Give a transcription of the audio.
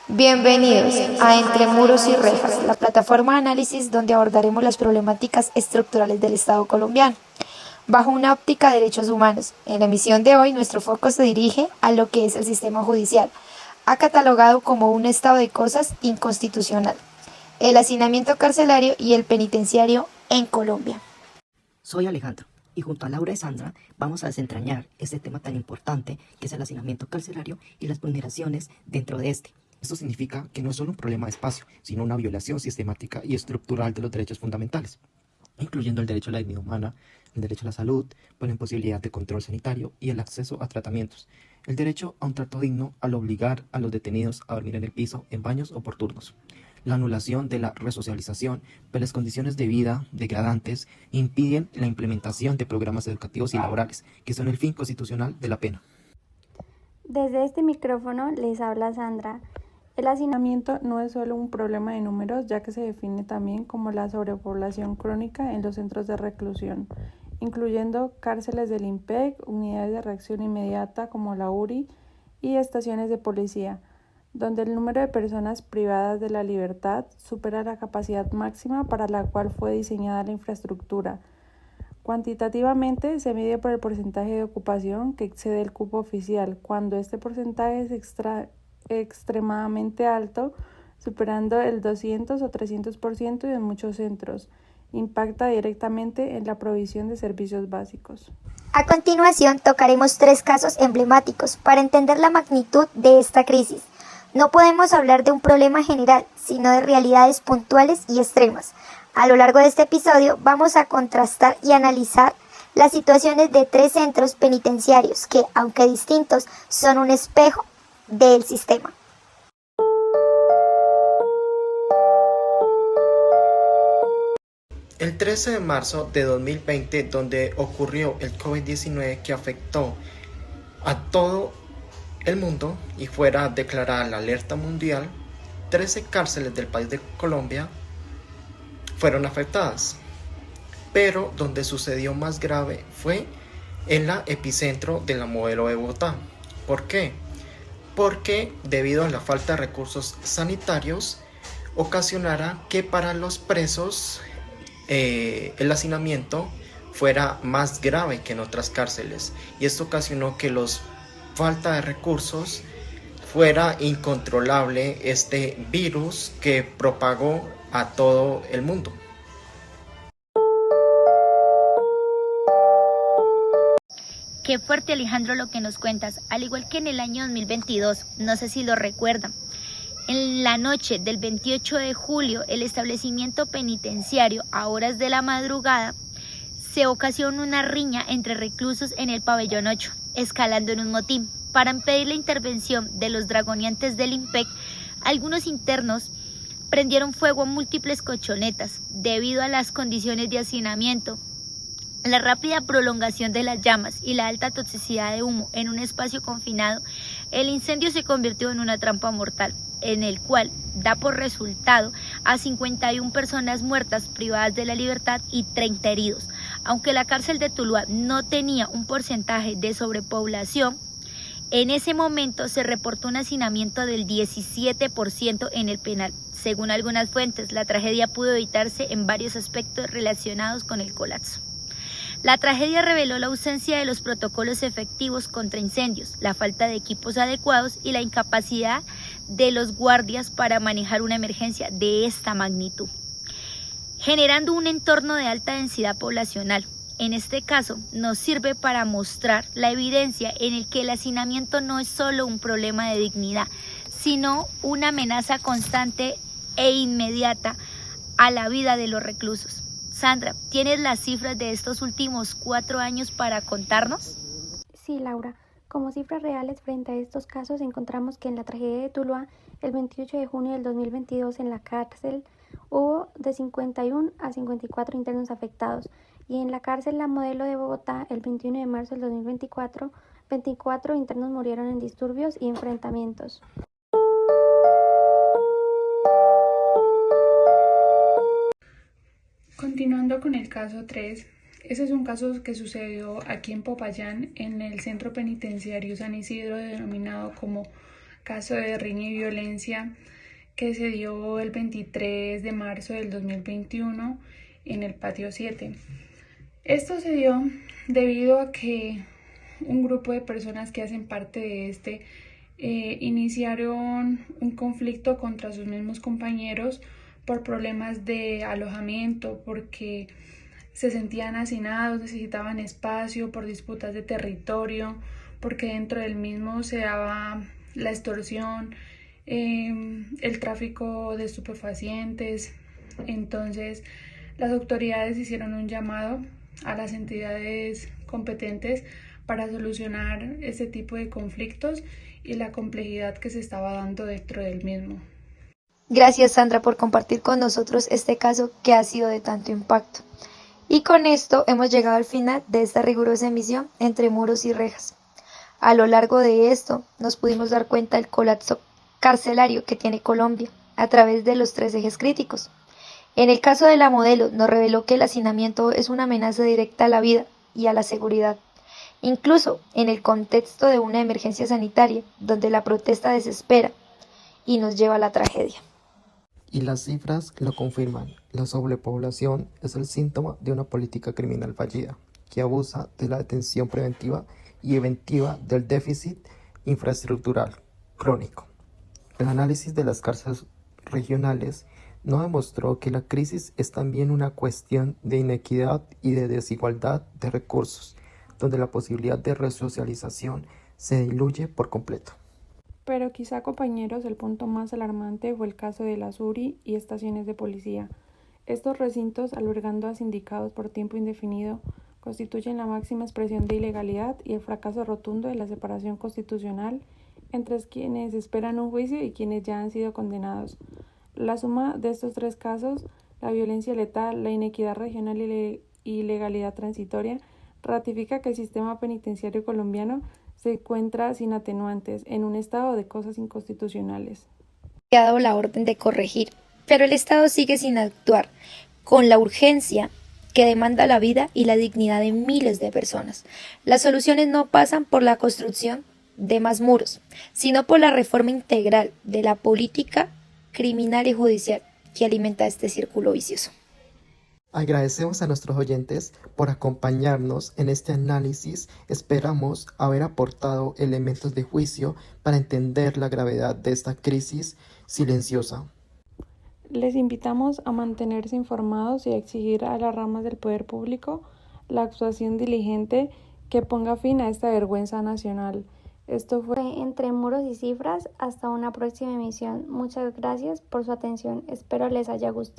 Bienvenidos a Entre Muros y Rejas, la plataforma de análisis donde abordaremos las problemáticas estructurales del Estado colombiano, bajo una óptica de derechos humanos. En la emisión de hoy, nuestro foco se dirige a lo que es el sistema judicial, ha catalogado como un estado de cosas inconstitucional, el hacinamiento carcelario y el penitenciario en Colombia. Soy Alejandro y junto a Laura y Sandra vamos a desentrañar este tema tan importante que es el hacinamiento carcelario y las vulneraciones dentro de este. Esto significa que no es solo un problema de espacio, sino una violación sistemática y estructural de los derechos fundamentales, incluyendo el derecho a la dignidad humana, el derecho a la salud, por la imposibilidad de control sanitario y el acceso a tratamientos, el derecho a un trato digno al obligar a los detenidos a dormir en el piso, en baños o por turnos, la anulación de la resocialización, pues las condiciones de vida degradantes impiden la implementación de programas educativos y laborales, que son el fin constitucional de la pena. Desde este micrófono les habla Sandra. El hacinamiento no es solo un problema de números, ya que se define también como la sobrepoblación crónica en los centros de reclusión, incluyendo cárceles del IMPEC, unidades de reacción inmediata como la URI y estaciones de policía, donde el número de personas privadas de la libertad supera la capacidad máxima para la cual fue diseñada la infraestructura. Cuantitativamente se mide por el porcentaje de ocupación que excede el cupo oficial, cuando este porcentaje es extremadamente alto, superando el 200 o 300% en muchos centros. Impacta directamente en la provisión de servicios básicos. A continuación, tocaremos 3 casos emblemáticos para entender la magnitud de esta crisis. No podemos hablar de un problema general, sino de realidades puntuales y extremas. A lo largo de este episodio vamos a contrastar y analizar las situaciones de 3 centros penitenciarios que, aunque distintos, son un espejo del sistema. El 13 de marzo de 2020, donde ocurrió el COVID-19 que afectó a todo el mundo y fuera declarada la alerta mundial, 13 cárceles del país de Colombia fueron afectadas, pero donde sucedió más grave fue en la epicentro de la Modelo de Bogotá. ¿Por qué? Porque debido a la falta de recursos sanitarios ocasionara que para los presos el hacinamiento fuera más grave que en otras cárceles, y esto ocasionó que los falta de recursos fuera incontrolable este virus que propagó a todo el mundo. Qué fuerte, Alejandro, lo que nos cuentas. Al igual que en el año 2022, no sé si lo recuerdan, en la noche del 28 de julio, el establecimiento penitenciario, a horas de la madrugada, se ocasionó una riña entre reclusos en el pabellón 8, escalando en un motín. Para impedir la intervención de los dragoneantes del IMPEC, algunos internos prendieron fuego a múltiples colchonetas. Debido a las condiciones de hacinamiento, la rápida prolongación de las llamas y la alta toxicidad de humo en un espacio confinado, el incendio se convirtió en una trampa mortal, en el cual da por resultado a 51 personas muertas privadas de la libertad y 30 heridos. Aunque la cárcel de Tuluá no tenía un porcentaje de sobrepoblación, en ese momento se reportó un hacinamiento del 17% en el penal. Según algunas fuentes, la tragedia pudo evitarse en varios aspectos relacionados con el colapso. La tragedia reveló la ausencia de los protocolos efectivos contra incendios, la falta de equipos adecuados y la incapacidad de los guardias para manejar una emergencia de esta magnitud, generando un entorno de alta densidad poblacional. En este caso, nos sirve para mostrar la evidencia en el que el hacinamiento no es solo un problema de dignidad, sino una amenaza constante e inmediata a la vida de los reclusos. Sandra, ¿tienes las cifras de estos últimos 4 años para contarnos? Sí, Laura. Como cifras reales frente a estos casos encontramos que en la tragedia de Tuluá, el 28 de junio del 2022 en la cárcel hubo de 51 a 54 internos afectados, y en la cárcel La Modelo de Bogotá, el 21 de marzo del 2024, 24 internos murieron en disturbios y enfrentamientos. Continuando con el caso 3, ese es un caso que sucedió aquí en Popayán, en el centro penitenciario San Isidro, denominado como caso de riña y violencia que se dio el 23 de marzo del 2021 en el patio 7. Esto se dio debido a que un grupo de personas que hacen parte de este iniciaron un conflicto contra sus mismos compañeros por problemas de alojamiento, porque se sentían hacinados, necesitaban espacio, por disputas de territorio, porque dentro del mismo se daba la extorsión, el tráfico de estupefacientes. Entonces las autoridades hicieron un llamado a las entidades competentes para solucionar este tipo de conflictos y la complejidad que se estaba dando dentro del mismo. Gracias, Sandra, por compartir con nosotros este caso que ha sido de tanto impacto. Y con esto hemos llegado al final de esta rigurosa emisión Entre Muros y Rejas. A lo largo de esto nos pudimos dar cuenta del colapso carcelario que tiene Colombia a través de los 3 ejes críticos. En el caso de la modelo nos reveló que el hacinamiento es una amenaza directa a la vida y a la seguridad, incluso en el contexto de una emergencia sanitaria donde la protesta desespera y nos lleva a la tragedia. Y las cifras lo confirman. La sobrepoblación es el síntoma de una política criminal fallida, que abusa de la detención preventiva y eventiva del déficit infraestructural crónico. El análisis de las cárceles regionales no demostró que la crisis es también una cuestión de inequidad y de desigualdad de recursos, donde la posibilidad de resocialización se diluye por completo. Pero quizá, compañeros, el punto más alarmante fue el caso de las URI y estaciones de policía. Estos recintos, albergando a sindicados por tiempo indefinido, constituyen la máxima expresión de ilegalidad y el fracaso rotundo de la separación constitucional entre quienes esperan un juicio y quienes ya han sido condenados. La suma de estos 3 casos, la violencia letal, la inequidad regional y la ilegalidad transitoria, ratifica que el sistema penitenciario colombiano se encuentra sin atenuantes, en un estado de cosas inconstitucionales. Ha dado la orden de corregir, pero el Estado sigue sin actuar con la urgencia que demanda la vida y la dignidad de miles de personas. Las soluciones no pasan por la construcción de más muros, sino por la reforma integral de la política criminal y judicial que alimenta este círculo vicioso. Agradecemos a nuestros oyentes por acompañarnos en este análisis. Esperamos haber aportado elementos de juicio para entender la gravedad de esta crisis silenciosa. Les invitamos a mantenerse informados y a exigir a las ramas del poder público la actuación diligente que ponga fin a esta vergüenza nacional. Esto fue Entre Muros y Cifras. Hasta una próxima emisión. Muchas gracias por su atención. Espero les haya gustado.